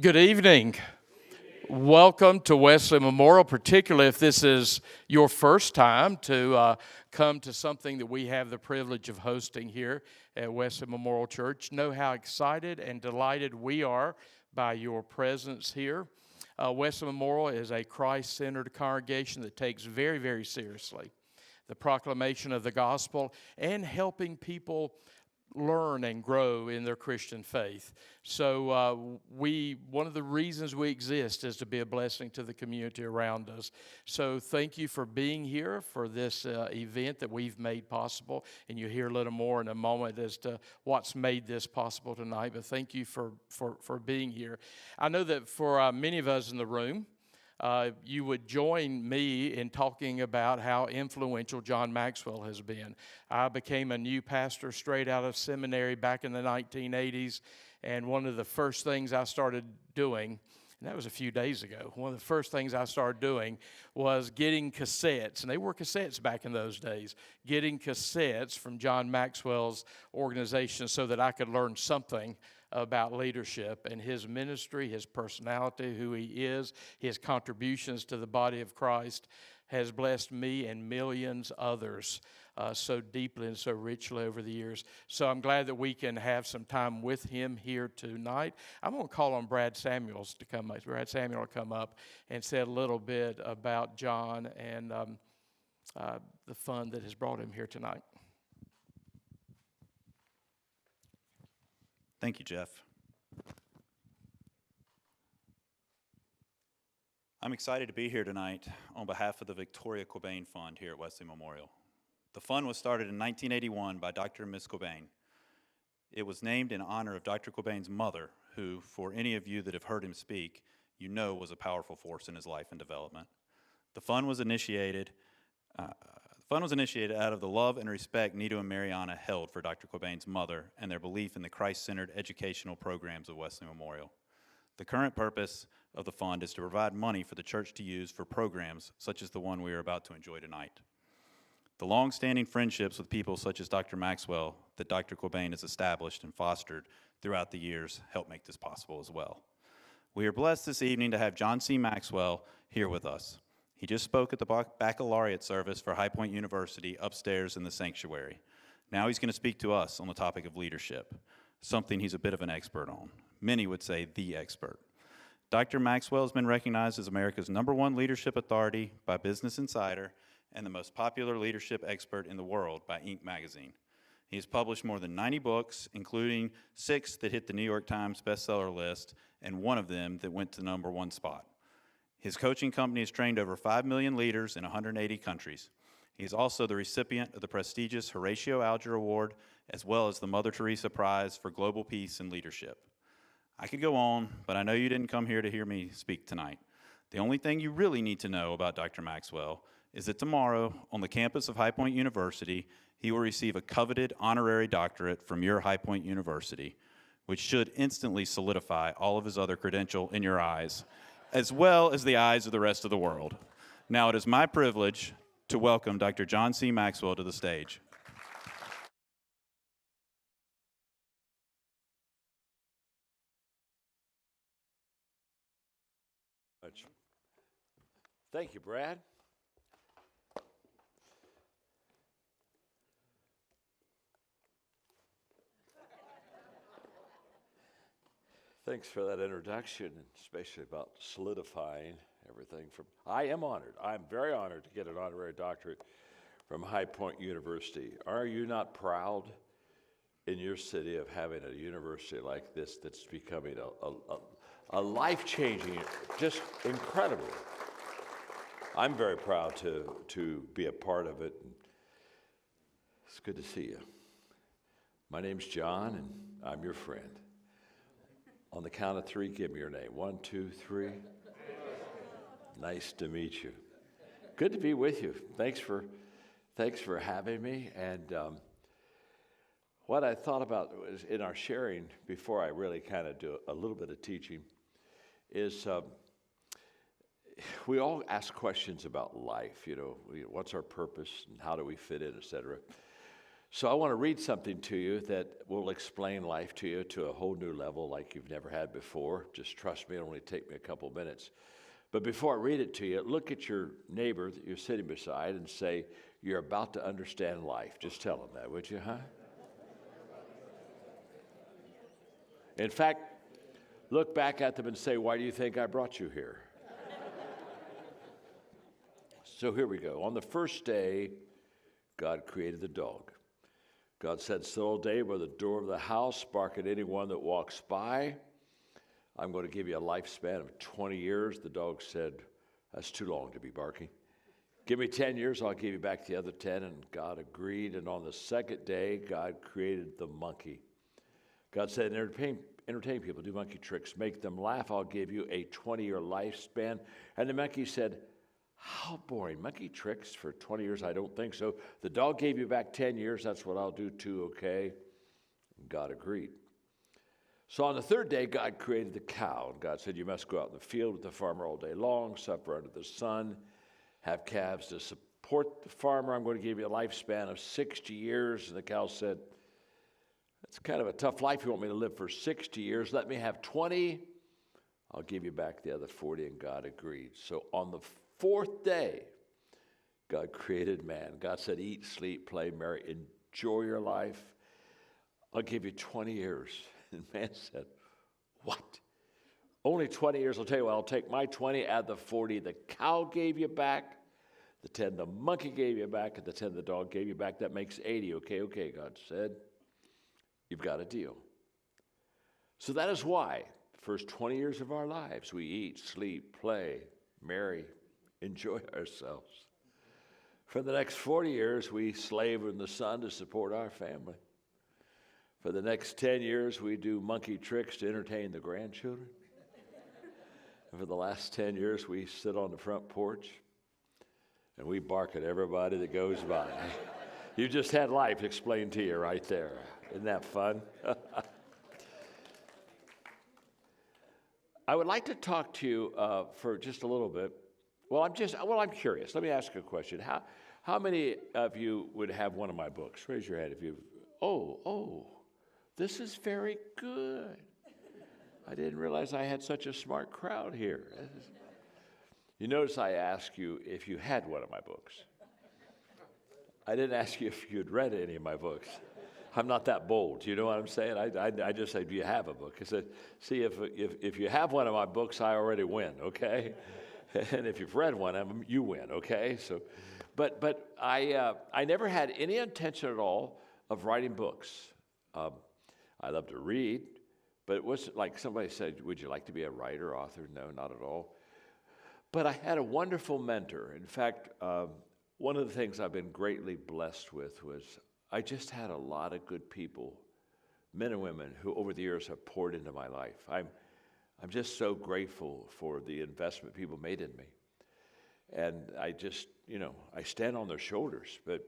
Good evening. Welcome to Wesley Memorial, particularly if this is your first time to come to something that we have the privilege of hosting here at Wesley Memorial Church. Know how excited and delighted we are by your presence here. Wesley Memorial is a Christ-centered congregation that takes very, very seriously the proclamation of the gospel and helping people learn and grow in their Christian faith. So one of the reasons we exist is to be a blessing to the community around us. So thank you for being here for this event that we've made possible, and you'll hear a little more in a moment as to what's made this possible tonight, but thank you for being here. I know that for many of us in the room, you would join me in talking about how influential John Maxwell has been. I became a new pastor straight out of seminary back in the 1980s, and one of the first things I started doing, and that was a few days ago, one of the first things I started doing was getting cassettes, and they were cassettes back in those days, getting cassettes from John Maxwell's organization so that I could learn something about leadership and his ministry, his personality, who he is, his contributions to the body of Christ has blessed me and millions others so deeply and so richly over the years. So I'm glad that we can have some time with him here tonight. I'm going to call on Brad Samuels to come up. Brad Samuel will come up and say a little bit about John and the fun that has brought him here tonight. Thank you, Jeff. I'm excited to be here tonight on behalf of the Victoria Cobain Fund here at Wesley Memorial. The fund was started in 1981 by Dr. and Ms. Cobain. It was named in honor of Dr. Cobain's mother, who, for any of you that have heard him speak, you know was a powerful force in his life and development. The fund was initiated out of the love and respect Nito and Mariana held for Dr. Cobain's mother and their belief in the Christ-centered educational programs of Wesley Memorial. The current purpose of the fund is to provide money for the church to use for programs such as the one we are about to enjoy tonight. The long-standing friendships with people such as Dr. Maxwell that Dr. Cobain has established and fostered throughout the years help make this possible as well. We are blessed this evening to have John C. Maxwell here with us. He just spoke at the baccalaureate service for High Point University upstairs in the sanctuary. Now he's going to speak to us on the topic of leadership, something he's a bit of an expert on. Many would say the expert. Dr. Maxwell has been recognized as America's #1 leadership authority by Business Insider and the most popular leadership expert in the world by Inc. magazine. He has published more than 90 books, including 6 that hit the New York Times bestseller list and one of them that went to the #1 spot. His coaching company has trained over 5 million leaders in 180 countries. He is also the recipient of the prestigious Horatio Alger Award, as well as the Mother Teresa Prize for Global Peace and Leadership. I could go on, but I know you didn't come here to hear me speak tonight. The only thing you really need to know about Dr. Maxwell is that tomorrow, on the campus of High Point University, he will receive a coveted honorary doctorate from your High Point University, which should instantly solidify all of his other credentials in your eyes, as well as the eyes of the rest of the world. Now it is my privilege to welcome Dr. John C. Maxwell to the stage. Thank you, Brad. Thanks for that introduction, especially about solidifying everything from. I am honored. I'm very honored to get an honorary doctorate from High Point University. Are you not proud in your city of having a university like this that's becoming a life-changing, just incredible? I'm very proud to be a part of it. It's good to see you. My name's John, and I'm your friend. On the count of 3, give me your name. 1, 2, 3. Nice to meet you. Good to be with you. Thanks for having me. And what I thought about was in our sharing before I really kind of do a little bit of teaching is we all ask questions about life. What's our purpose and how do we fit in, et cetera. So I want to read something to you that will explain life to you to a whole new level like you've never had before. Just trust me, it'll only take me a couple minutes. But before I read it to you, look at your neighbor that you're sitting beside and say, you're about to understand life. Just tell them that, would you, huh? In fact, look back at them and say, why do you think I brought you here? So here we go. On the first day, God created the dog. God said, so day by the door of the house, bark at anyone that walks by. I'm going to give you a lifespan of 20 years. The dog said, that's too long to be barking. Give me 10 years, I'll give you back the other 10. And God agreed. And on the second day, God created the monkey. God said, entertain people, do monkey tricks, make them laugh. I'll give you a 20-year lifespan. And the monkey said, how boring. Monkey tricks for 20 years? I don't think so. The dog gave you back 10 years. That's what I'll do too, okay? And God agreed. So on the third day, God created the cow. And God said, you must go out in the field with the farmer all day long, suffer under the sun, have calves to support the farmer. I'm going to give you a lifespan of 60 years. And the cow said, that's kind of a tough life. You want me to live for 60 years. Let me have 20. I'll give you back the other 40. And God agreed. So on the fourth day, God created man. God said, eat, sleep, play, marry, enjoy your life. I'll give you 20 years. And man said, what? Only 20 years? I'll tell you what, I'll take my 20, add the 40 the cow gave you back, the 10 the monkey gave you back, and the 10 the dog gave you back. That makes 80. Okay, God said, you've got a deal. So that is why the first 20 years of our lives, we eat, sleep, play, marry, enjoy ourselves. For the next 40 years, we slave in the sun to support our family. For the next 10 years, we do monkey tricks to entertain the grandchildren. And for the last 10 years, we sit on the front porch and we bark at everybody that goes by. You just had life explained to you right there. Isn't that fun? I would like to talk to you for just a little bit. I'm curious. Let me ask you a question. How many of you would have one of my books? Raise your hand if you. Oh, this is very good. I didn't realize I had such a smart crowd here. You notice I asked you if you had one of my books. I didn't ask you if you'd read any of my books. I'm not that bold. You know what I'm saying? I just say, do you have a book? I said, see, if you have one of my books, I already win, okay? And if you've read one of them, you win, okay? So, but I never had any intention at all of writing books. I love to read, but it wasn't like somebody said, would you like to be a writer, author? No, not at all. But I had a wonderful mentor. In fact, one of the things I've been greatly blessed with was I just had a lot of good people, men and women, who over the years have poured into my life. I'm just so grateful for the investment people made in me. And I just, I stand on their shoulders. But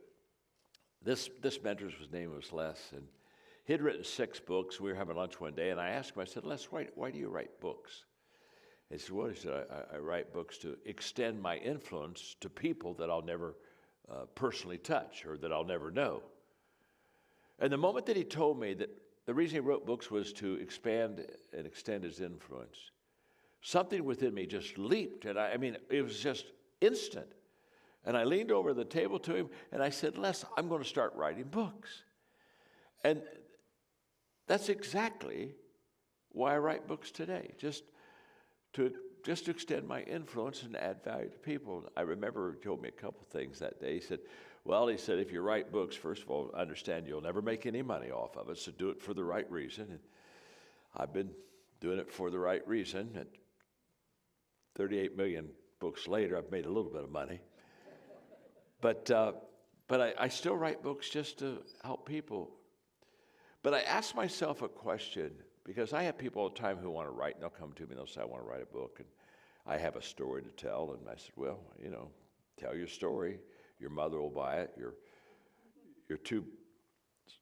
this mentor's name was Les, and he'd written 6 books. We were having lunch one day, and I asked him, I said, Les, why do you write books? He said, well, I write books to extend my influence to people that I'll never personally touch or that I'll never know. And the moment that he told me that the reason he wrote books was to expand and extend his influence, something within me just leaped. And I mean, it was just instant. And I leaned over the table to him, and I said, Les, I'm going to start writing books. And that's exactly why I write books today, just to extend my influence and add value to people. I remember he told me a couple things that day. He said, if you write books, first of all, understand you'll never make any money off of it, so do it for the right reason. And I've been doing it for the right reason. And 38 million books later, I've made a little bit of money. But I still write books just to help people. But I ask myself a question, because I have people all the time who want to write, and they'll come to me and they'll say, I want to write a book, and I have a story to tell. And I said, well, tell your story. Your mother will buy it. Your 2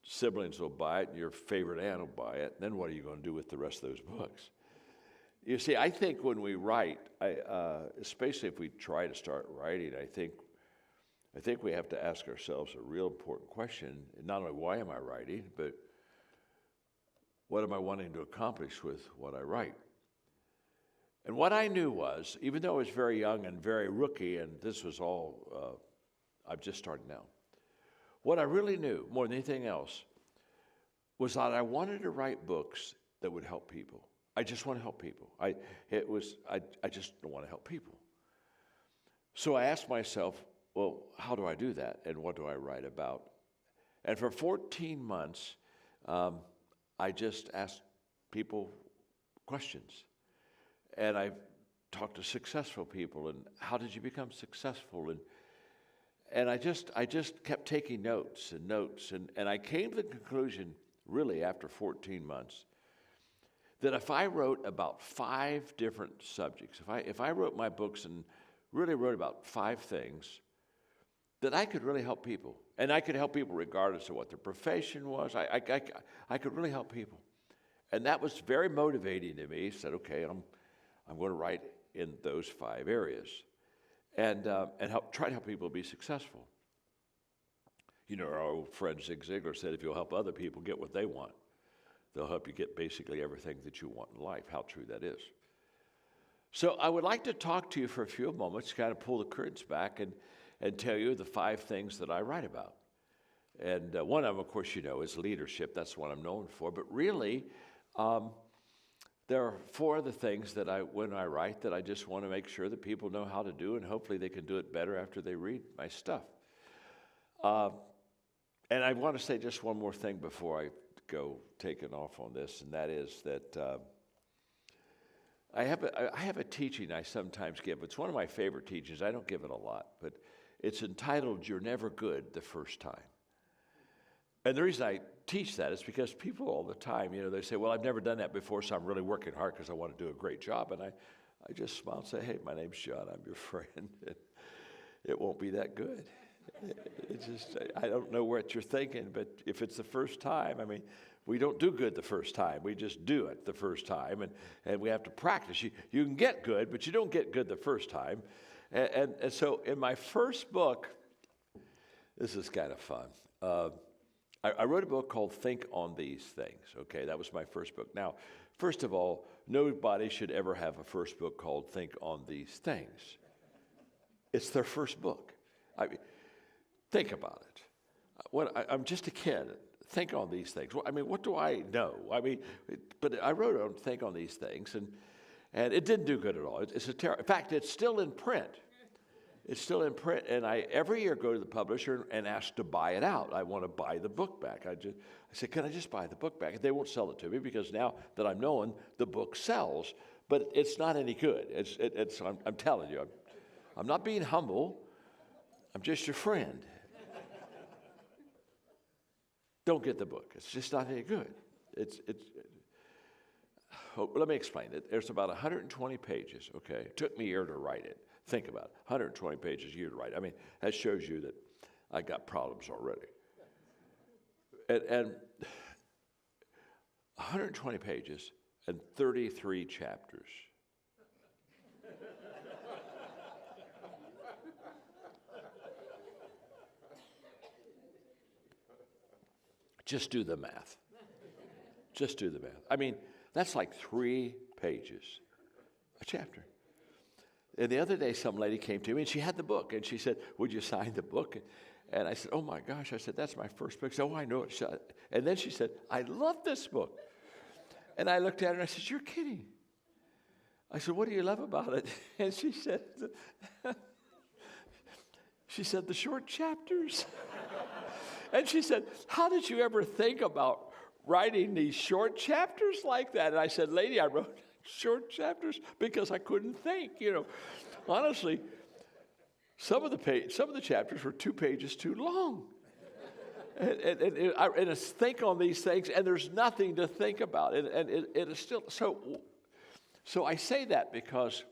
siblings will buy it, and your favorite aunt will buy it. Then what are you going to do with the rest of those books? You see, I think when we write, especially if we try to start writing, I think I think we have to ask ourselves a real important question, not only why am I writing, but what am I wanting to accomplish with what I write? And what I knew was, even though I was very young and very rookie, and this was all, I'm just starting now, what I really knew, more than anything else, was that I wanted to write books that would help people. I just want to help people. I just want to help people. So I asked myself, well, how do I do that, and what do I write about? And for 14 months, I just asked people questions. And I talked to successful people, and how did you become successful? And I just kept taking notes, and I came to the conclusion, really after 14 months, that if I wrote about 5 different subjects, if I wrote my books and really wrote about 5 things, that I could really help people. And I could help people regardless of what their profession was. I could really help people. And that was very motivating to me. I said, okay, I'm going to write in those 5 areas and try to help people be successful. You know, our old friend Zig Ziglar said, if you'll help other people get what they want, they'll help you get basically everything that you want in life. How true that is. So I would like to talk to you for a few moments, kind of pull the curtains back and tell you the 5 things that I write about. And one of them, of course, you know, is leadership. That's what I'm known for. But really, there are 4 other things that when I write, that I just want to make sure that people know how to do, and hopefully they can do it better after they read my stuff. And I want to say just one more thing before I go taking off on this, and that is that I have a teaching I sometimes give. It's one of my favorite teachings. I don't give it a lot, but it's entitled, You're Never Good the First Time. And the reason I teach that is because people all the time, you know, they say, well, I've never done that before, so I'm really working hard because I want to do a great job. And I just smile and say, hey, my name's John. I'm your friend. It won't be that good. It's just, I don't know what you're thinking, but if it's the first time, I mean, we don't do good the first time. We just do it the first time, and we have to practice. You can get good, but you don't get good the first time. And so in my first book, this is kind of fun. I wrote a book called Think on These Things. Okay, that was my first book. Now, first of all, nobody should ever have a first book called Think on These Things. It's their first book. I mean, think about it. I'm just a kid. Think on these things. I mean, what do I know? I mean, but I wrote on Think on These Things, and it didn't do good at all. It's a terrible. In fact, it's still in print. It's still in print, and I every year go to the publisher and ask to buy it out. I want to buy the book back. I said, can I just buy the book back? And they won't sell it to me because now that I'm known, the book sells, but it's not any good. I'm telling you, I'm not being humble. I'm just your friend. Don't get the book. It's just not any good. Let me explain it. There's about 120 pages, okay? It took me a year to write it. Think about it. 120 pages a year to write. I mean, that shows you that I got problems already. And 120 pages and 33 chapters. Just do the math. Just do the math. I mean, that's like 3 pages a chapter. And the other day, some lady came to me, and she had the book, and she said, would you sign the book? And I said, oh, my gosh. I said, that's my first book. She said, oh, I know it. And then she said, I love this book. And I looked at her, and I said, you're kidding. I said, what do you love about it? And she said, the short chapters. And she said, how did you ever think about writing these short chapters like that? And I said, lady, I wrote short chapters because I couldn't think, you know. Honestly, some of the chapters were 2 pages too long. And it's think on these things, and there's nothing to think about. And it is still, so I say that because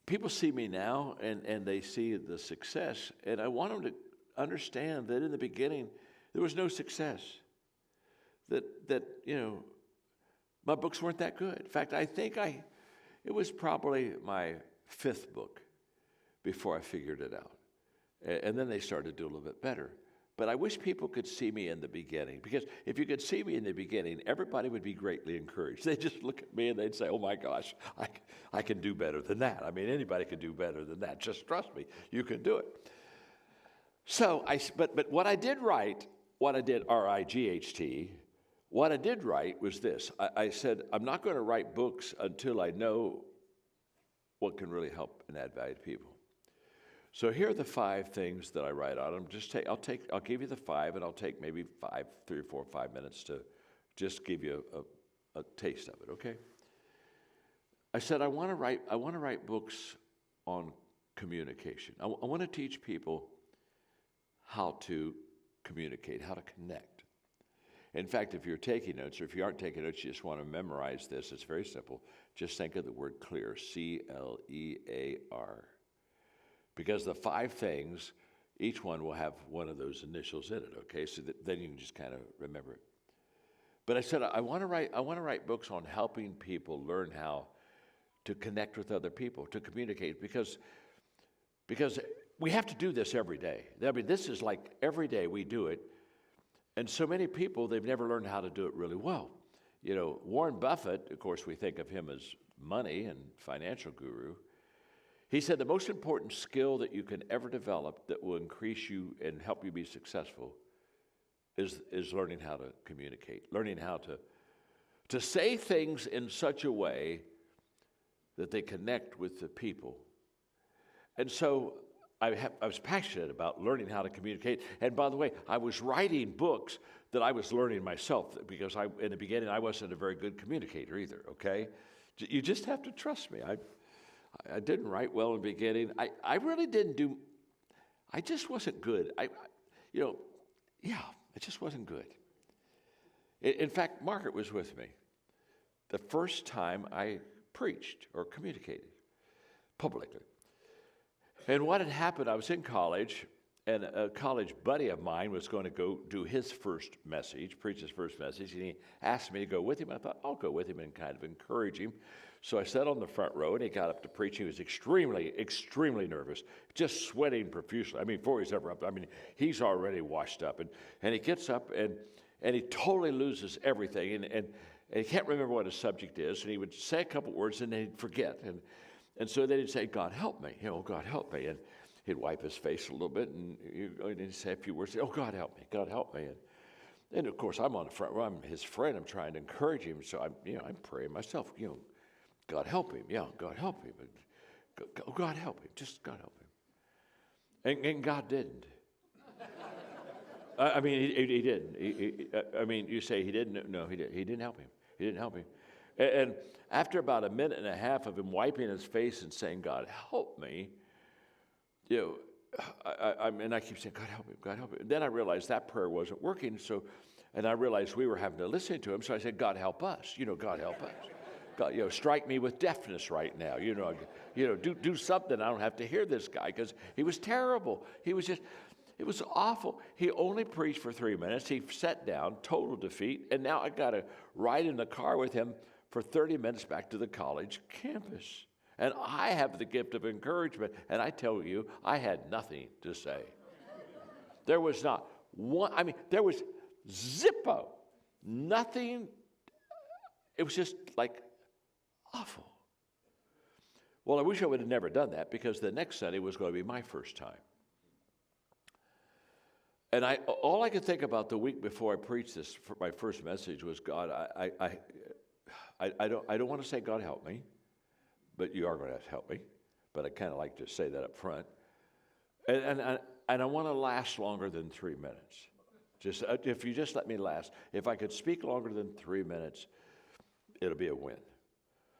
people see me now, and they see the success, and I want them to understand that in the beginning, there was no success. That you know, my books weren't that good. In fact, I think it was probably my 5th book, before I figured it out. And then they started to do a little bit better. But I wish people could see me in the beginning, because if you could see me in the beginning, everybody would be greatly encouraged. They'd just look at me and they'd say, oh my gosh, I can do better than that. I mean, anybody can do better than that. Just trust me, you can do it. So, but what I did write, what I did, R-I-G-H-T, what I did write was this. I said, I'm not going to write books until I know what can really help and add value to people. So here are the 5 things that I write on. I'll give you the 5, and I'll take maybe 3 or 4 or 5 minutes to just give you a taste of it, okay? I said I want to write books on communication. I want to teach people how to communicate, how to connect. In fact, if you're taking notes, or if you aren't taking notes, you just want to memorize this. It's very simple. Just think of the word clear, C-L-E-A-R. Because the 5 things, each one will have one of those initials in it, okay? So then you can just kind of remember it. But I said I want to write books on helping people learn how to connect with other people, to communicate, because we have to do this every day. I mean, this is like every day we do it. And so many people, they've never learned how to do it really well. You know, Warren Buffett, of course, we think of him as money and financial guru. He said the most important skill that you can ever develop that will increase you and help you be successful is learning how to communicate, learning how to say things in such a way that they connect with the people. And so I was passionate about learning how to communicate. And by the way, I was writing books that I was learning myself, because in the beginning, I wasn't a very good communicator either, okay? You just have to trust me. I didn't write well in the beginning. I really didn't do, I just wasn't good. I just wasn't good. In fact, Margaret was with me the first time I preached or communicated publicly. And what had happened, I was in college, and a college buddy of mine was going to go do his first message, preach his first message, and he asked me to go with him. I thought, I'll go with him and kind of encourage him. So I sat on the front row, and he got up to preach. He was extremely, extremely nervous, just sweating profusely. I mean, before he's ever up, he's already washed up. And he gets up, and he totally loses everything, and he can't remember what his subject is, and he would say a couple words, and then he'd forget. And so then he'd say, God help me, God help me. And he'd wipe his face a little bit, and he'd say a few words, oh, God help me, God help me. And of course, I'm on the front row, I'm his friend, I'm trying to encourage him, so I'm praying myself, God help him, God help him. God help him, just God help him. And God didn't. He didn't. You say he didn't? No, he didn't. He didn't help him. He didn't help him. And after about a minute and a half of him wiping his face and saying, God help me, I keep saying, God help him, God help him. And then I realized that prayer wasn't working, and I realized we were having to listen to him, so I said, God help us, God help us. God, strike me with deafness right now, do something. I don't have to hear this guy, because he was terrible. It was awful. He only preached for 3 minutes. He sat down, total defeat, and now I got to ride in the car with him for 30 minutes back to the college campus. And I have the gift of encouragement, and I tell you, I had nothing to say. There was not one, there was zippo, nothing. It was just like awful. Well, I wish I would have never done that, because the next Sunday was going to be my first time. And all I could think about the week before I preached this, for my first message, was, God, I don't want to say, God help me, but you are going to have to help me. But I kind of like to say that up front. And I want to last longer than 3 minutes. Just if you just let me last. If I could speak longer than 3 minutes, it'll be a win.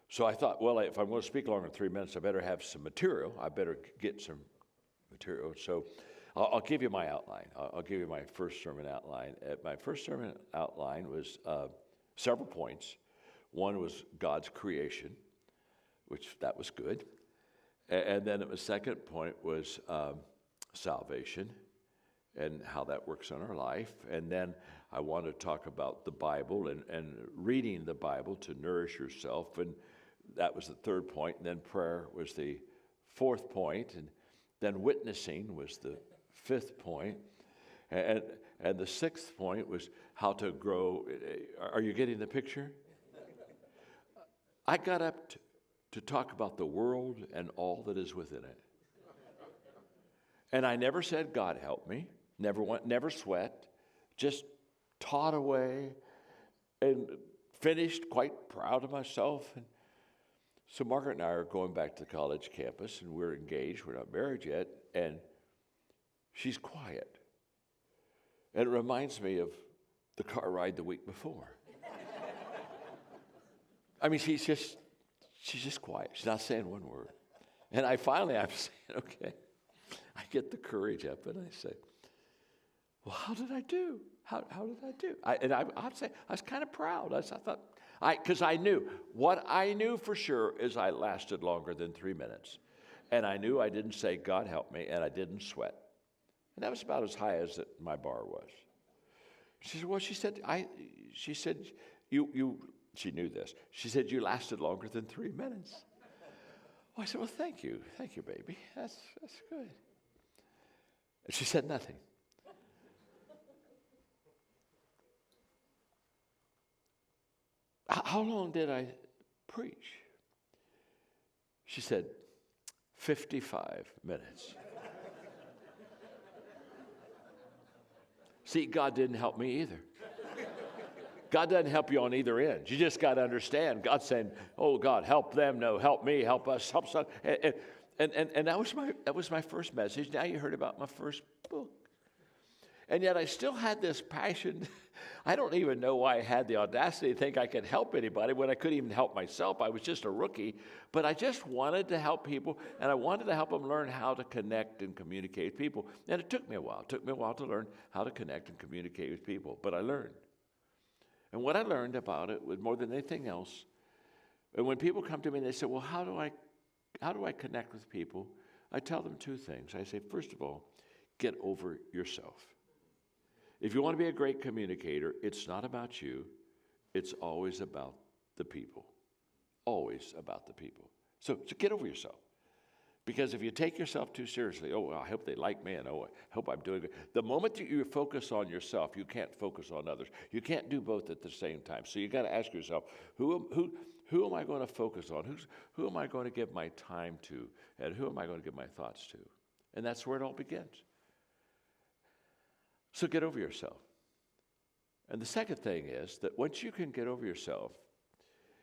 So I thought, well, if I'm going to speak longer than 3 minutes, I better have some material. I better get some material. So I'll give you my outline. I'll give you my first sermon outline. My first sermon outline was several points. One was God's creation, which that was good. And then the second point was salvation and how that works in our life. And then I want to talk about the Bible and reading the Bible to nourish yourself. And that was the third point. And then prayer was the fourth point. Then witnessing was the fifth point. And the sixth point was how to grow. Are you getting the picture? I got up to talk about the world and all that is within it. And I never said, God help me, never sweat, just taught away and finished quite proud of myself. And so Margaret and I are going back to the college campus, and we're engaged. We're not married yet, and she's quiet. And it reminds me of the car ride the week before. I mean, she's just quiet. She's not saying one word. And I'm saying, okay. I get the courage up and I say, well, how did I do? How did I do? I'd say I was kind of proud. Because I knew. What I knew for sure is I lasted longer than 3 minutes. And I knew I didn't say, God help me, and I didn't sweat. And that was about as high as my bar was. She said, well, she knew this. She said, you lasted longer than 3 minutes. Well, I said, well, thank you, baby. That's good. And she said nothing. How long did I preach? She said, 55 minutes. See, God didn't help me either. God doesn't help you on either end. You just got to understand. God's saying, oh, God, help them. No, help me, help us, help some. And that was my first message. Now you heard about my first book. And yet I still had this passion. I don't even know why I had the audacity to think I could help anybody when I couldn't even help myself. I was just a rookie. But I just wanted to help people, and I wanted to help them learn how to connect and communicate with people. And it took me a while. It took me a while to learn how to connect and communicate with people. But I learned. And what I learned about it was more than anything else. And when people come to me and they say, well, how do I connect with people? I tell them two things. I say, first of all, get over yourself. If you want to be a great communicator, it's not about you. It's always about the people. Always about the people. So get over yourself. Because if you take yourself too seriously, oh, well, I hope they like me, and oh, I hope I'm doing good. The moment that you focus on yourself, you can't focus on others. You can't do both at the same time. So you got to ask yourself, who am I going to focus on? Who am I going to give my time to? And who am I going to give my thoughts to? And that's where it all begins. So get over yourself. And the second thing is that once you can get over yourself,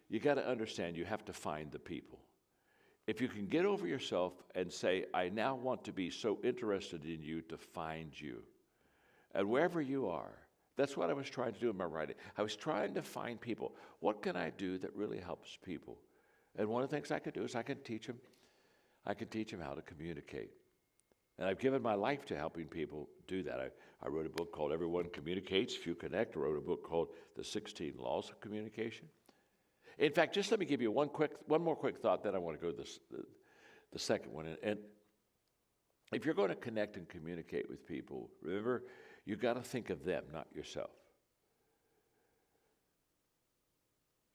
you got to understand you have to find the people. If you can get over yourself and say, I now want to be so interested in you to find you. And wherever you are, that's what I was trying to do in my writing. I was trying to find people. What can I do that really helps people? And one of the things I could do is I could teach them how to communicate. And I've given my life to helping people do that. I wrote a book called Everyone Communicates, Few Connect. I wrote a book called The 16 Laws of Communication. In fact, just let me give you one more quick thought, then I want to go to the second one. And if you're going to connect and communicate with people, remember, you've got to think of them, not yourself.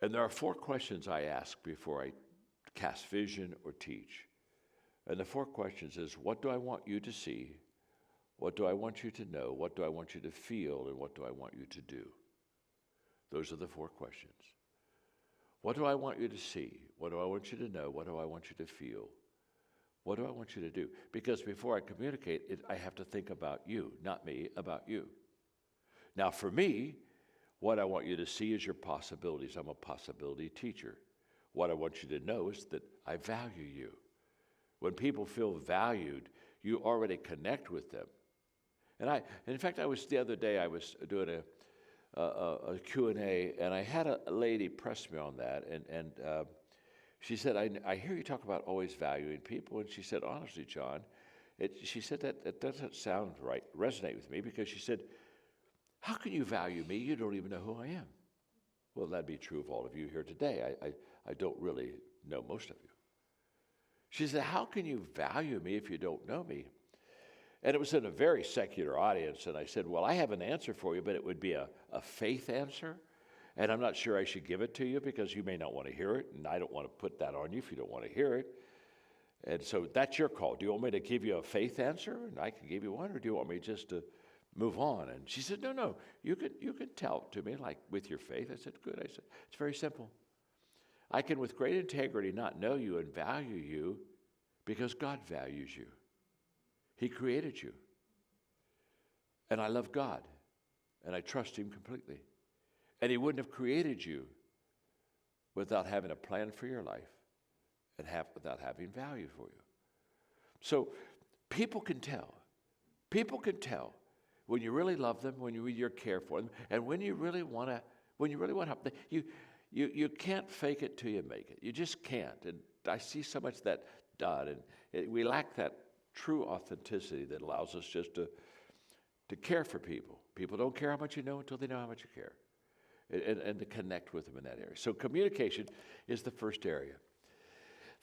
And there are 4 questions I ask before I cast vision or teach. And the 4 questions is, what do I want you to see? What do I want you to know? What do I want you to feel? And what do I want you to do? Those are the 4 questions. What do I want you to see? What do I want you to know? What do I want you to feel? What do I want you to do? Because before I communicate, I have to think about you, not me, about you. Now, for me, what I want you to see is your possibilities. I'm a possibility teacher. What I want you to know is that I value you. When people feel valued, you already connect with them. And in fact, the other day I was doing a Q&A, and I had a lady press me on that, and she said, I hear you talk about always valuing people, and she said, honestly, John, she said that it doesn't sound right, resonate with me, because she said, how can you value me? You don't even know who I am. Well, that'd be true of all of you here today. I don't really know most of you. She said, how can you value me if you don't know me? And it was in a very secular audience, and I said, well, I have an answer for you, but it would be a faith answer, and I'm not sure I should give it to you because you may not want to hear it, and I don't want to put that on you if you don't want to hear it. And so that's your call. Do you want me to give you a faith answer? And I can give you one, or do you want me just to move on? And she said, no, you can tell it to me, like with your faith. I said, good. I said, it's very simple. I can, with great integrity, not know you and value you because God values you. He created you. And I love God, and I trust him completely. And he wouldn't have created you without having a plan for your life and without having value for you. So people can tell. People can tell when you really love them, when you really care for them, and when you really want to help them. You can't fake it till you make it. You just can't. And I see so much that done, and we lack that true authenticity that allows us just to care for people. People don't care how much you know until they know how much you care, and to connect with them in that area. So communication is the first area.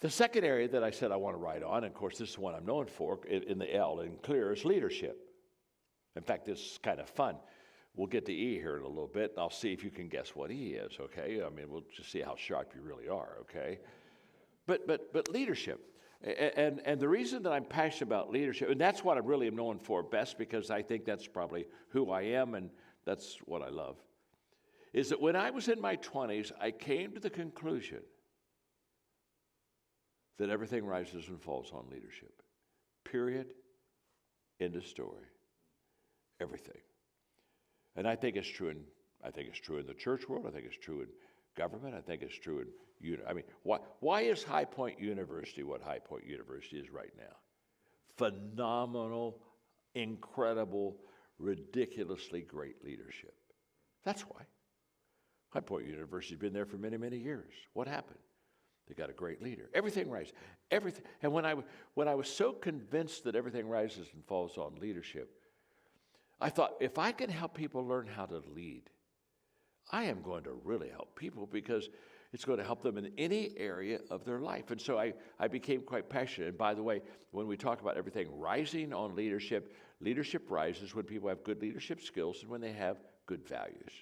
The second area that I said I want to write on, and of course this is one I'm known for in the L in clear, is leadership. In fact, this is kind of fun. We'll get to E here in a little bit, and I'll see if you can guess what E is, okay? I mean, we'll just see how sharp you really are, okay? But leadership. And the reason that I'm passionate about leadership, and that's what I really am known for best, because I think that's probably who I am, and that's what I love, is that when I was in my 20s, I came to the conclusion that everything rises and falls on leadership. Period. End of story. Everything. And I think it's true in the church world. I think it's true in government. I think it's true in why is High Point University what High Point University is right now? Phenomenal, incredible, ridiculously great leadership. That's why. High Point University's been there for many, many years. What happened? They got a great leader. Everything rises. Everything. And when I was so convinced that everything rises and falls on leadership, I thought, if I can help people learn how to lead, I am going to really help people, because it's going to help them in any area of their life. And so I became quite passionate. And by the way, when we talk about everything rising on leadership, leadership rises when people have good leadership skills and when they have good values.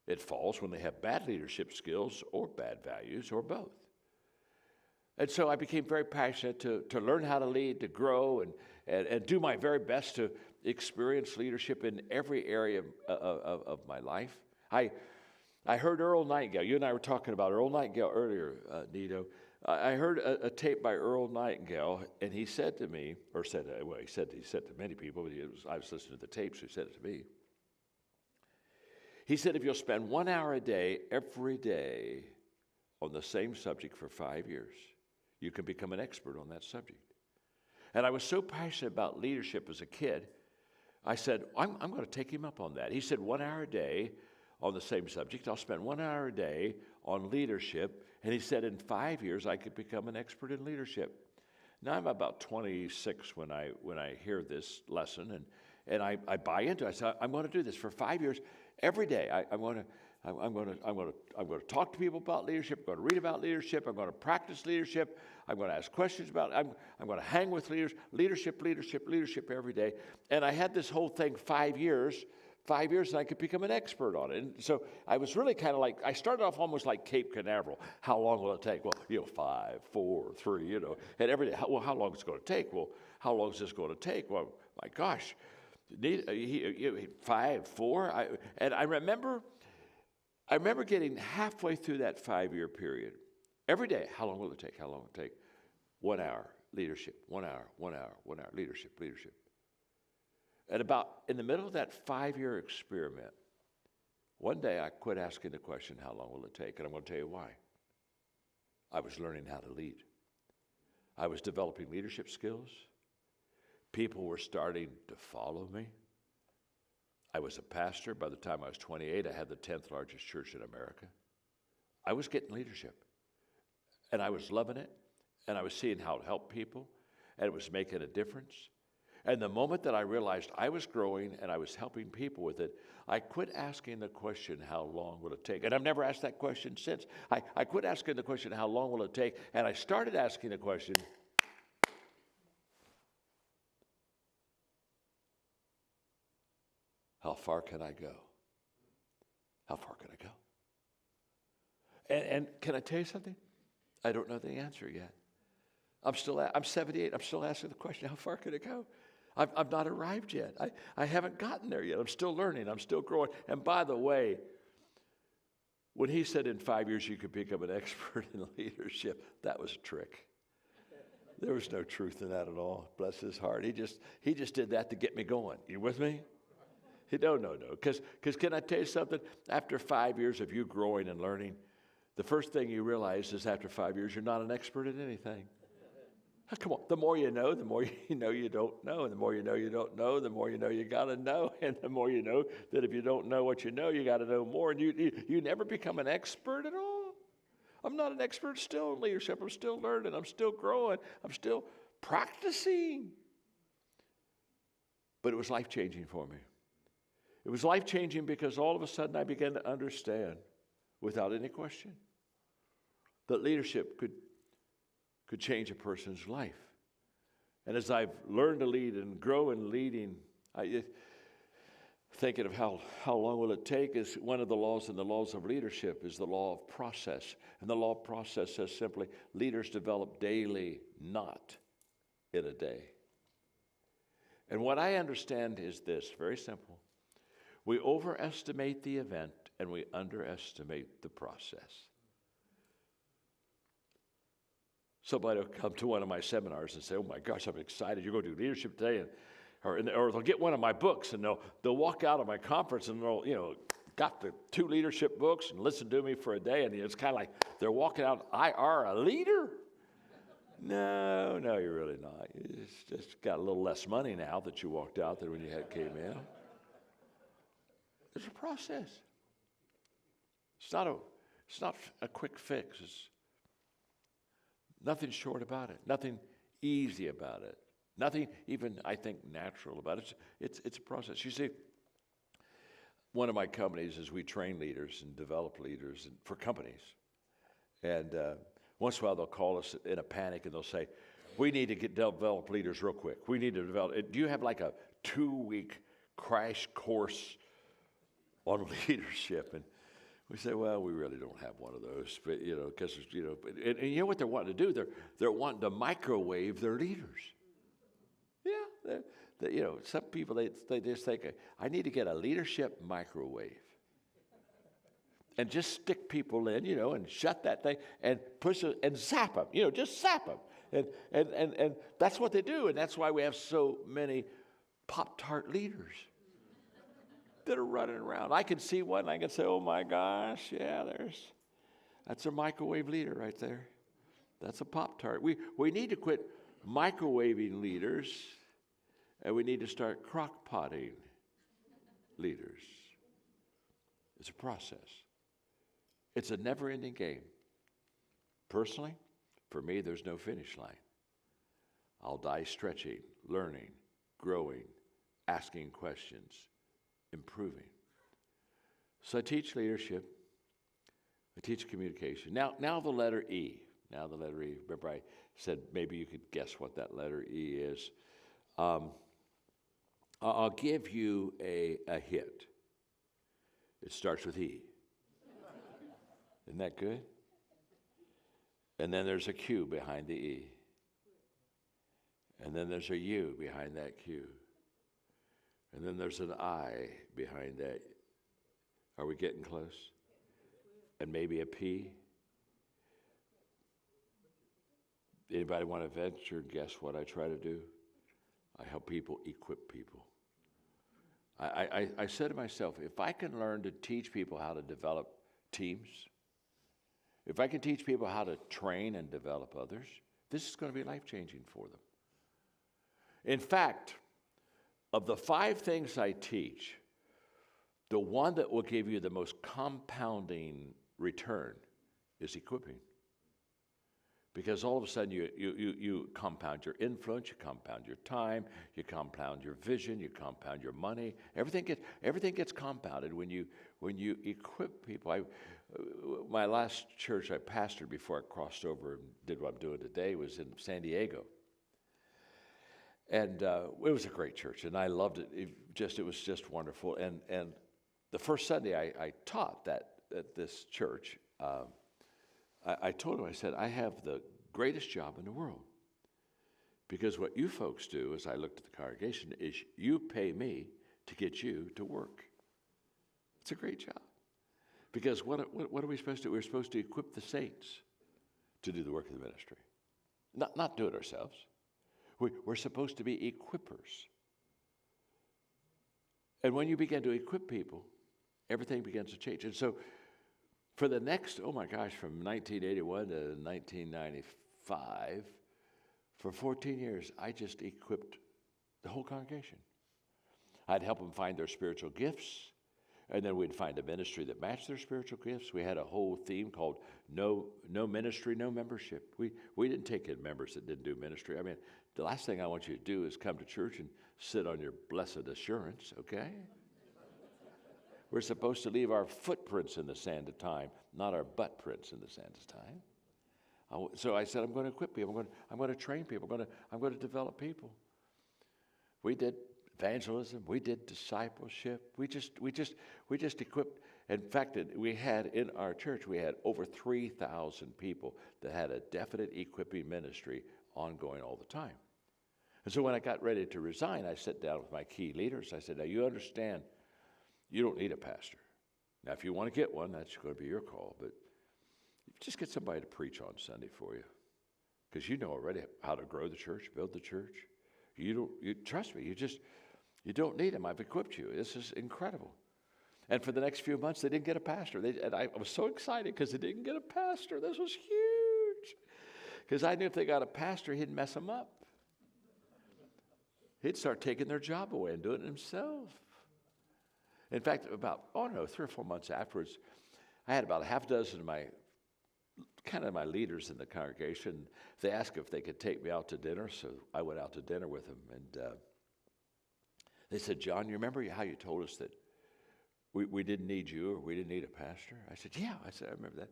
It falls when they have bad leadership skills or bad values or both. And so I became very passionate to learn how to lead, to grow, and do my very best to experience leadership in every area of my life. I heard Earl Nightingale. You and I were talking about Earl Nightingale earlier, Nito. I heard a tape by Earl Nightingale, and he said to me, he said to many people, but I was listening to the tapes, so he said it to me. He said, if you'll spend 1 hour a day, every day, on the same subject for 5 years, you can become an expert on that subject. And I was so passionate about leadership as a kid, I said, I'm going to take him up on that. He said, 1 hour a day on the same subject. I'll spend 1 hour a day on leadership. And he said, in 5 years, I could become an expert in leadership. Now, I'm about 26 when I hear this lesson, and I buy into it. I said, I'm going to do this for 5 years. Every day, I'm going to talk to people about leadership. I'm going to read about leadership. I'm going to practice leadership. I'm going to ask questions about it. I'm going to hang with leaders. Leadership every day. And I had this whole thing 5 years, and I could become an expert on it. And so I was really kind of like, I started off almost like Cape Canaveral. How long will it take? Well, 5, 4, 3, and every day. Well, how long is it going to take? Well, how long is this going to take? Well, my gosh. 5, 4, and I remember getting halfway through that 5-year period. Every day, how long will it take? How long will it take? 1 hour, leadership, 1 hour, leadership. And about in the middle of that 5-year experiment, one day I quit asking the question, how long will it take? And I'm going to tell you why. I was learning how to lead. I was developing leadership skills. People were starting to follow me. I was a pastor. By the time I was 28, I had the 10th largest church in America. I was getting leadership, and I was loving it, and I was seeing how it helped people, and it was making a difference. And the moment that I realized I was growing and I was helping people with it, I quit asking the question, how long will it take? And I've never asked that question since. I quit asking the question, how long will it take? And I started asking the question, how far can I go? How far can I go? And can I tell you something? I don't know the answer yet. I'm 78. I'm still asking the question, how far could it go? I've not arrived yet. I haven't gotten there yet. I'm still learning. I'm still growing. And by the way, when he said in 5 years you could become an expert in leadership, that was a trick. There was no truth in that at all. Bless his heart. He just did that to get me going. You with me? No. Because can I tell you something? After 5 years of you growing and learning, the first thing you realize is after 5 years, you're not an expert in anything. Come on, the more you know you don't know. And the more you know you don't know, the more you know you got to know. And the more you know that if you don't know what you know, you got to know more. And you never become an expert at all. I'm not an expert still in leadership. I'm still learning. I'm still growing. I'm still practicing. But it was life-changing for me. It was life-changing because all of a sudden I began to understand, without any question, that leadership could change a person's life. And as I've learned to lead and grow in leading, thinking of how long will it take is one of the laws, and the laws of leadership is the law of process. And the law of process says simply, leaders develop daily, not in a day. And what I understand is this, very simple. We overestimate the event and we underestimate the process. Somebody will come to one of my seminars and say, oh my gosh, I'm excited. You're going to do leadership today. Or they'll get one of my books and they'll walk out of my conference and they'll, got the 2 leadership books and listen to me for a day. And it's kind of like they're walking out, I are a leader? No, you're really not. You just got a little less money now that you walked out than when you came in. There's a process. It's not a quick fix. It's nothing short about it. Nothing easy about it. Nothing even, I think, natural about it. It's a process. You see, one of my companies is we train leaders and develop leaders for companies. And once in a while they'll call us in a panic and they'll say, we need to develop leaders real quick. We need to develop. Do you have like a 2-week crash course on leadership? And we say, well, we really don't have one of those, but because and you know what they're wanting to do? They're wanting to microwave their leaders. Yeah, some people they just think, I need to get a leadership microwave, and just stick people in, and shut that thing and push it and zap them, just zap them, and that's what they do, and that's why we have so many Pop-Tart leaders that are running around. I can see one, and I can say, oh my gosh, yeah, that's a microwave leader right there. That's a Pop-Tart. We need to quit microwaving leaders, and we need to start crock-potting leaders. It's a process. It's a never-ending game. Personally, for me, there's no finish line. I'll die stretching, learning, growing, asking questions, improving. So I teach leadership. I teach communication. Now the letter E. Now the letter E. Remember I said maybe you could guess what that letter E is. I'll give you a hint. It starts with E. Isn't that good? And then there's a Q behind the E. And then there's a U behind that Q. And then there's an I behind that. Are we getting close? And maybe a P. Anybody want to venture guess what I try to do? I help people equip people. I said to myself, if I can learn to teach people how to develop teams, if I can teach people how to train and develop others, this is going to be life-changing for them. In fact, of the 5 things I teach, the one that will give you the most compounding return is equipping. Because all of a sudden you compound your influence, you compound your time, you compound your vision, you compound your money. Everything gets compounded when you equip people. My last church I pastored before I crossed over and did what I'm doing today was in San Diego. And it was a great church, and I loved it. It was just wonderful. And the first Sunday I taught at this church, I told him, I said, I have the greatest job in the world. Because what you folks do, as I looked at the congregation, is you pay me to get you to work. It's a great job. Because what are we supposed to do? We're supposed to equip the saints to do the work of the ministry. Not do it ourselves. We're supposed to be equippers. And when you begin to equip people, everything begins to change. And so for the next, from 1981 to 1995, for 14 years, I just equipped the whole congregation. I'd help them find their spiritual gifts, and then we'd find a ministry that matched their spiritual gifts. We had a whole theme called No Ministry, No Membership. We didn't take in members that didn't do ministry. I mean, the last thing I want you to do is come to church and sit on your blessed assurance, okay? We're supposed to leave our footprints in the sand of time, not our butt prints in the sand of time. So I said, I'm going to equip people. I'm going to train people. I'm going to develop people. We did evangelism. We did discipleship. We just equipped. In fact, we had in our church, we had over 3,000 people that had a definite equipping ministry ongoing all the time. And so when I got ready to resign, I sat down with my key leaders. I said, now you understand, you don't need a pastor. Now, if you want to get one, that's going to be your call. But just get somebody to preach on Sunday for you, because you know already how to grow the church, build the church. You trust me. You don't need them. I've equipped you. This is incredible. And for the next few months, they didn't get a pastor. And I was so excited because they didn't get a pastor. This was huge, because I knew if they got a pastor, he'd mess them up. He'd start taking their job away and doing it himself. In fact, about 3 or 4 months afterwards, I had about a half dozen of my leaders in the congregation. They asked if they could take me out to dinner, so I went out to dinner with them. And they said, John, you remember how you told us that we didn't need you or we didn't need a pastor? I said, yeah. I remember that.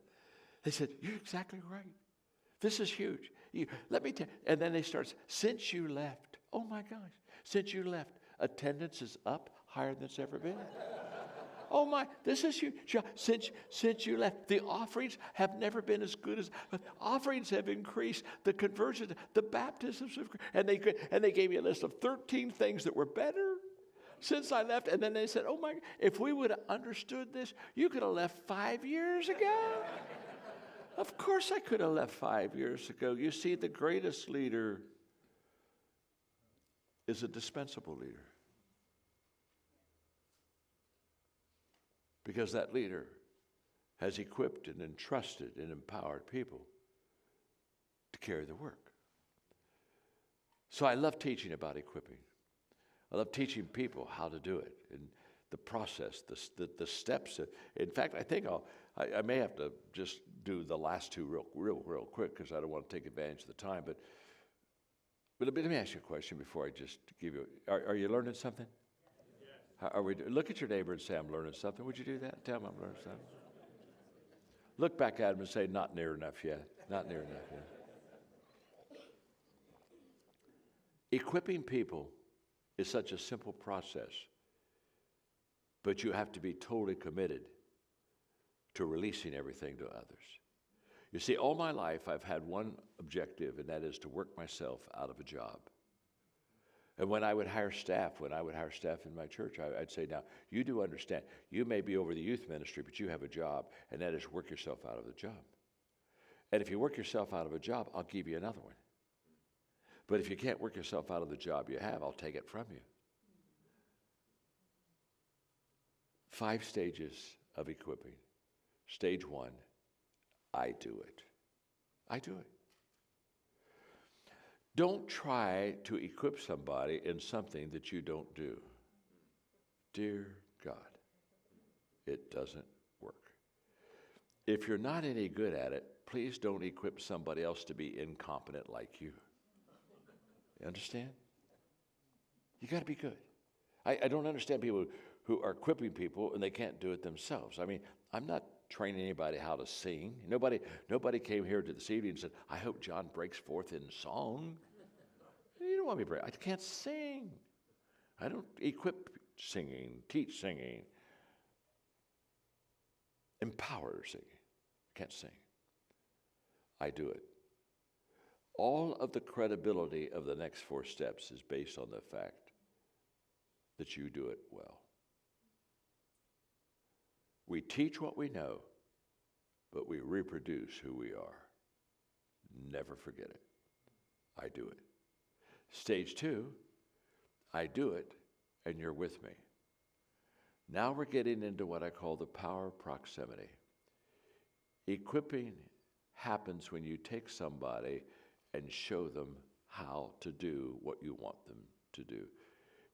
They said, you're exactly right. This is huge. Let me tell you. And then they start, since you left, oh my gosh, since you left, attendance is up higher than it's ever been. Oh my, this is huge. Since you left, the offerings have never been as good as, offerings have increased, the conversions, the baptisms have increased, and they gave me a list of 13 things that were better since I left. And then they said, oh my, if we would have understood this, you could have left 5 years ago. Of course I could have left 5 years ago. You see, the greatest leader is a dispensable leader. Because that leader has equipped and entrusted and empowered people to carry the work. So I love teaching about equipping. I love teaching people how to do it and the process, the steps. In fact, I think I may have to just do the last two real quick, because I don't want to take advantage of the time. But let me ask you a question before I just give you. Are you learning something? Are we? Look at your neighbor and say, I'm learning something. Would you do that? Tell him I'm learning something. Look back at him and say, not near enough yet. Not near enough yet. Equipping people is such a simple process, but you have to be totally committed to releasing everything to others. You see, all my life I've had one objective, and that is to work myself out of a job. And when I would hire staff in my church, I'd say, now, you do understand, you may be over the youth ministry, but you have a job, and that is work yourself out of the job. And if you work yourself out of a job, I'll give you another one. But if you can't work yourself out of the job you have, I'll take it from you. 5 stages of equipping. Stage 1, I do it. I do it. Don't try to equip somebody in something that you don't do. Dear God, it doesn't work. If you're not any good at it, please don't equip somebody else to be incompetent like you. You understand? You got to be good. I don't understand people who are equipping people and they can't do it themselves. I mean, I'm not training anybody how to sing. Nobody came here to this evening and said, I hope John breaks forth in song. You don't want me to break. I can't sing. I don't equip singing, teach singing, empower singing. I can't sing. I do it. all of the credibility of the next 4 steps is based on the fact that you do it well. We teach what we know, but we reproduce who we are. Never forget it. I do it. Stage 2, I do it, and you're with me. Now we're getting into what I call the power of proximity. Equipping happens when you take somebody and show them how to do what you want them to do.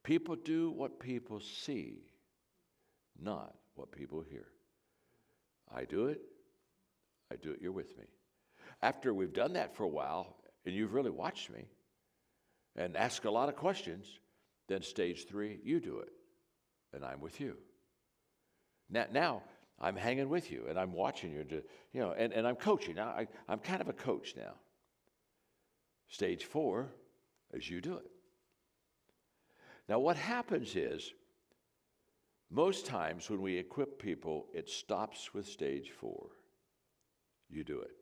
People do what people see, not what people hear. I do it, you're with me. After we've done that for a while, and you've really watched me, and asked a lot of questions, then stage 3, you do it, and I'm with you. Now I'm hanging with you, and I'm watching you, and I'm coaching. Now, I'm kind of a coach now. Stage 4 is you do it. Now, what happens is, most times when we equip people, it stops with stage 4. You do it.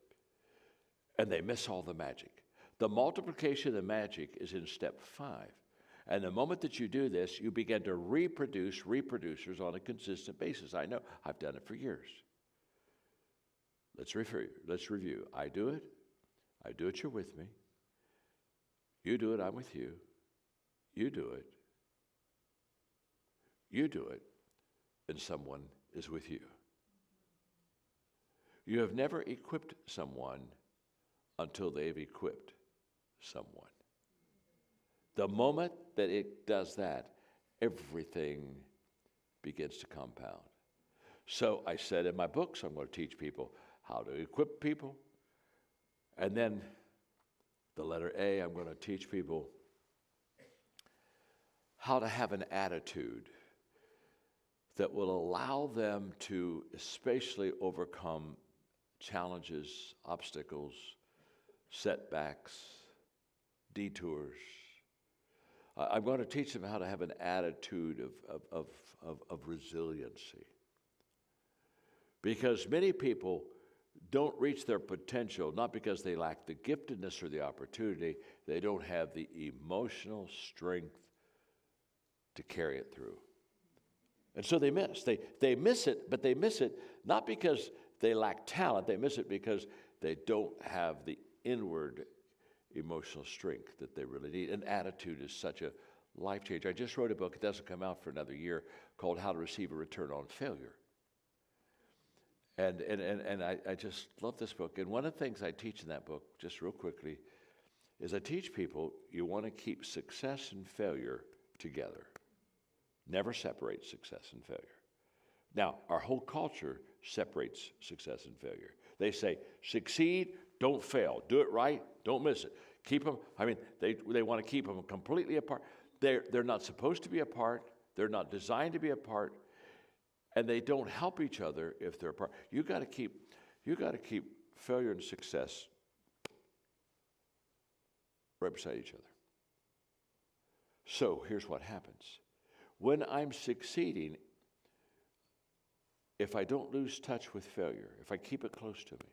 And they miss all the magic. The multiplication of the magic is in step 5. And the moment that you do this, you begin to reproduce reproducers on a consistent basis. I know, I've done it for years. Let's review. I do it, you're with me. You do it, I'm with you. You do it, and someone is with you. You have never equipped someone until they've equipped someone. The moment that it does that, everything begins to compound. So I said in my books, I'm going to teach people how to equip people. And then the letter A, I'm going to teach people how to have an attitude that will allow them to especially overcome challenges, obstacles, setbacks, detours. I'm going to teach them how to have an attitude of resiliency. Because many people don't reach their potential, not because they lack the giftedness or the opportunity, they don't have the emotional strength to carry it through. And so they miss. They miss it, but they miss it not because they lack talent, they miss it because they don't have the inward emotional strength that they really need. And attitude is such a life changer. I just wrote a book, it doesn't come out for another year, called How to Receive a Return on Failure. And I just love this book. And one of the things I teach in that book, just real quickly, is I teach people you want to keep success and failure together. Never separate success and failure. Now, our whole culture separates success and failure. They say, succeed, don't fail. Do it right, don't miss it. Keep them, they want to keep them completely apart. They're not supposed to be apart. They're not designed to be apart. And they don't help each other if they're apart. You got to keep failure and success right beside each other. So here's what happens. When I'm succeeding, if I don't lose touch with failure, if I keep it close to me,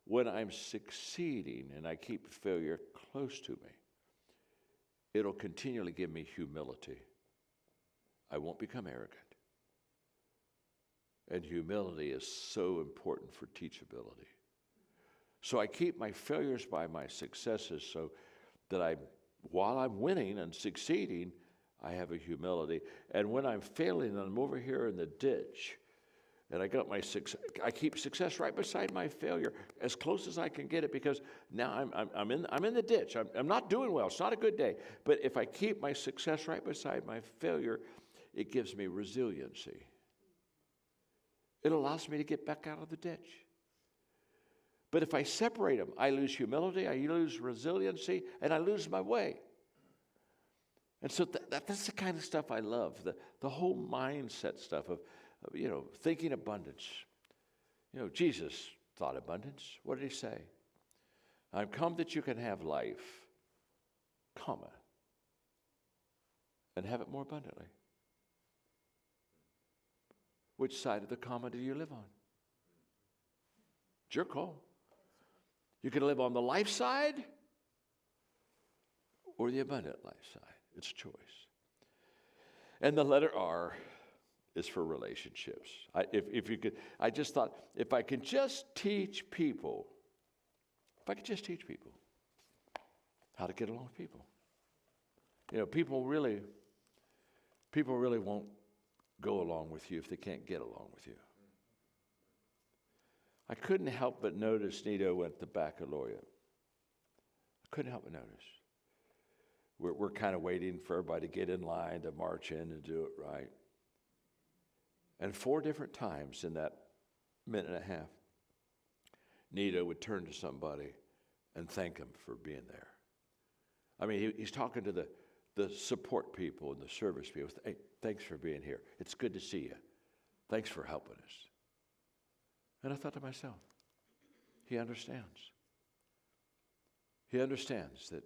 when I'm succeeding and I keep failure close to me, it'll continually give me humility. I won't become arrogant. And humility is so important for teachability. So I keep my failures by my successes so that while I'm winning and succeeding, I have a humility. And when I'm failing and I'm over here in the ditch, and I keep success right beside my failure, as close as I can get it, because now I'm in the ditch. I'm not doing well. It's not a good day. But if I keep my success right beside my failure, it gives me resiliency. It allows me to get back out of the ditch. But if I separate them, I lose humility, I lose resiliency, and I lose my way. And so that's the kind of stuff I love, the whole mindset stuff of thinking abundance. Jesus thought abundance. What did he say? I've come that you can have life, comma, and have it more abundantly. Which side of the comma do you live on? It's your call. You can live on the life side, or the abundant life side. It's a choice. And the letter R is for relationships. I just thought, if I could just teach people how to get along with people. You know, people really won't go along with you if they can't get along with you. I couldn't help but notice Nito went to baccalaureate. I couldn't help but notice. We're kind of waiting for everybody to get in line to march in and do it right. And 4 different times in that minute and a half, Nito would turn to somebody and thank him for being there. I mean, he's talking to the support people and the service people. Hey, thanks for being here. It's good to see you. Thanks for helping us. And I thought to myself, he understands. He understands that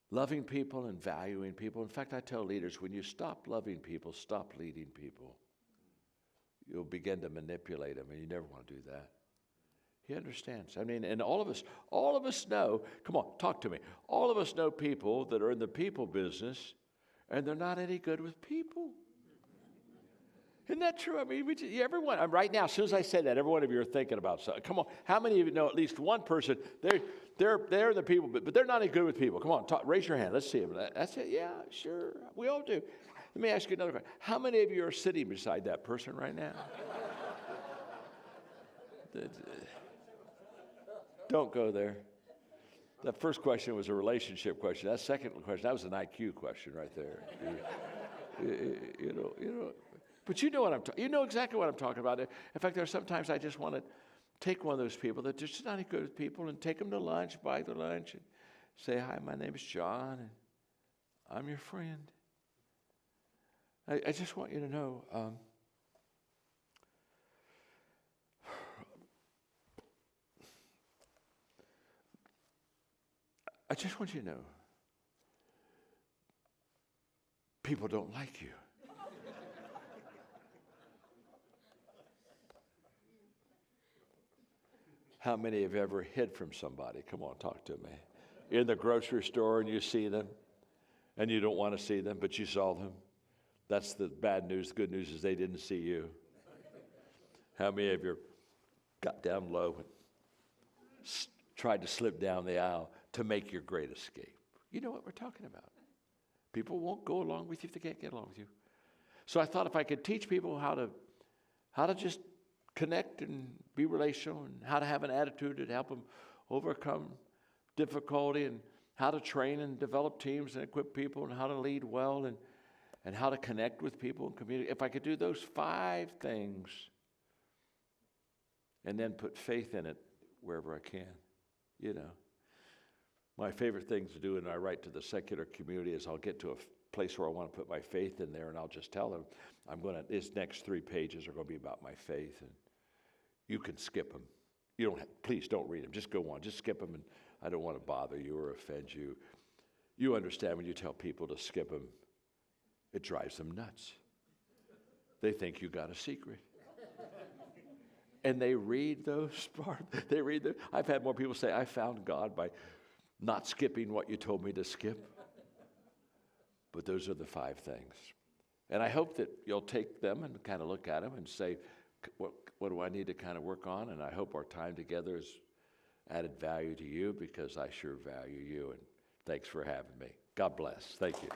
loving people and valuing people. In fact, I tell leaders, when you stop loving people, stop leading people. You'll begin to manipulate them, and you never want to do that. He understands. I mean, and all of us know, come on, talk to me. All of us know people that are in the people business, and they're not any good with people. Isn't that true? I mean, everyone, right now, as soon as I say that, every one of you are thinking about something. Come on, how many of you know at least one person, they're the people, but they're not any good with people? Come on, raise your hand. Let's see them. That's it. Yeah, sure. We all do. Let me ask you another question. How many of you are sitting beside that person right now? Don't go there. That first question was a relationship question. That second question, that was an IQ question right there. You know. But you know what you know exactly what I'm talking about. In fact, there are sometimes I just want to take one of those people that are just not any good with people and take them to lunch, buy their lunch, and say, hi, my name is John, and I'm your friend. I just want you to know, I just want you to know, people don't like you. How many have ever hid from somebody? Come on, talk to me. You're in the grocery store and you see them, and you don't want to see them, but you saw them. That's the bad news. The good news is they didn't see you. How many of you got down low and tried to slip down the aisle to make your great escape? You know what we're talking about. People won't go along with you if they can't get along with you. So I thought if I could teach people how to just connect and be relational, and how to have an attitude to help them overcome difficulty, and how to train and develop teams and equip people, and how to lead well, and how to connect with people and communicate. If I could do those 5 things and then put faith in it wherever I can, you know. My favorite thing to do, and I write to the secular community, is I'll get to a place where I want to put my faith in there, and I'll just tell them, these next 3 pages are going to be about my faith, and you can skip them. Please don't read them. Just go on. Just skip them, and I don't want to bother you or offend you. You understand when you tell people to skip them, it drives them nuts. They think you got a secret. And they read those parts. I've had more people say, I found God by not skipping what you told me to skip. But those are the 5 things. And I hope that you'll take them and kind of look at them and say, what do I need to kind of work on? And I hope our time together has added value to you, because I sure value you. And thanks for having me. God bless. Thank you.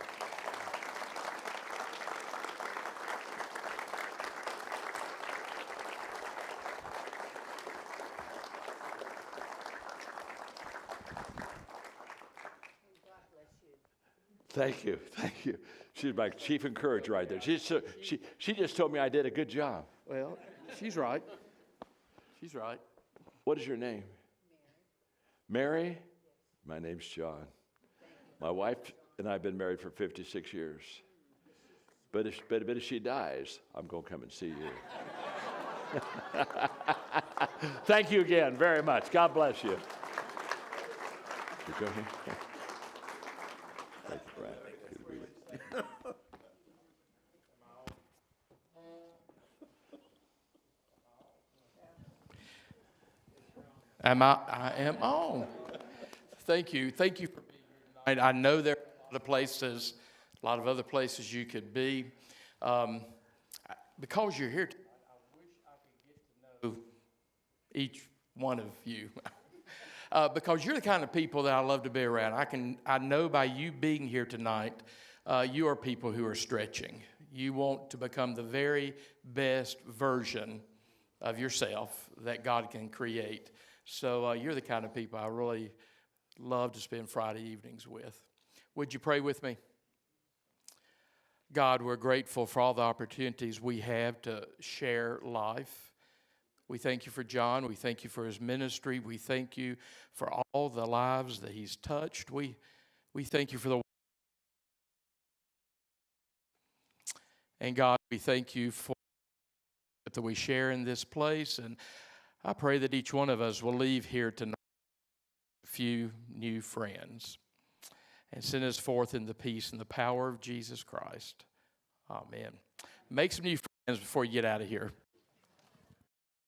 Thank you. Thank you. She's my chief encourager right there. She just told me I did a good job. Well, she's right. She's right. What is your name? Mary. Mary? My name's John. My wife and I have been married for 56 years. But if she dies, I'm going to come and see you. Thank you again very much. God bless you. You go here. Thank you, Brad. Good to be with you. I am on. Thank you. Thank you for being I know there are other places, a lot of other places you could be. Because you're here tonight, I wish I could get to know each one of you. Because you're the kind of people that I love to be around. I know by you being here tonight, you are people who are stretching. You want to become the very best version of yourself that God can create. So you're the kind of people I really love to spend Friday evenings with. Would you pray with me? God, we're grateful for all the opportunities we have to share life. We thank you for John. We thank you for his ministry. We thank you for all the lives that he's touched. We thank you for the... And God, we thank you for that we share in this place. And I pray that each one of us will leave here tonight with a few new friends. And send us forth in the peace and the power of Jesus Christ. Amen. Make some new friends before you get out of here.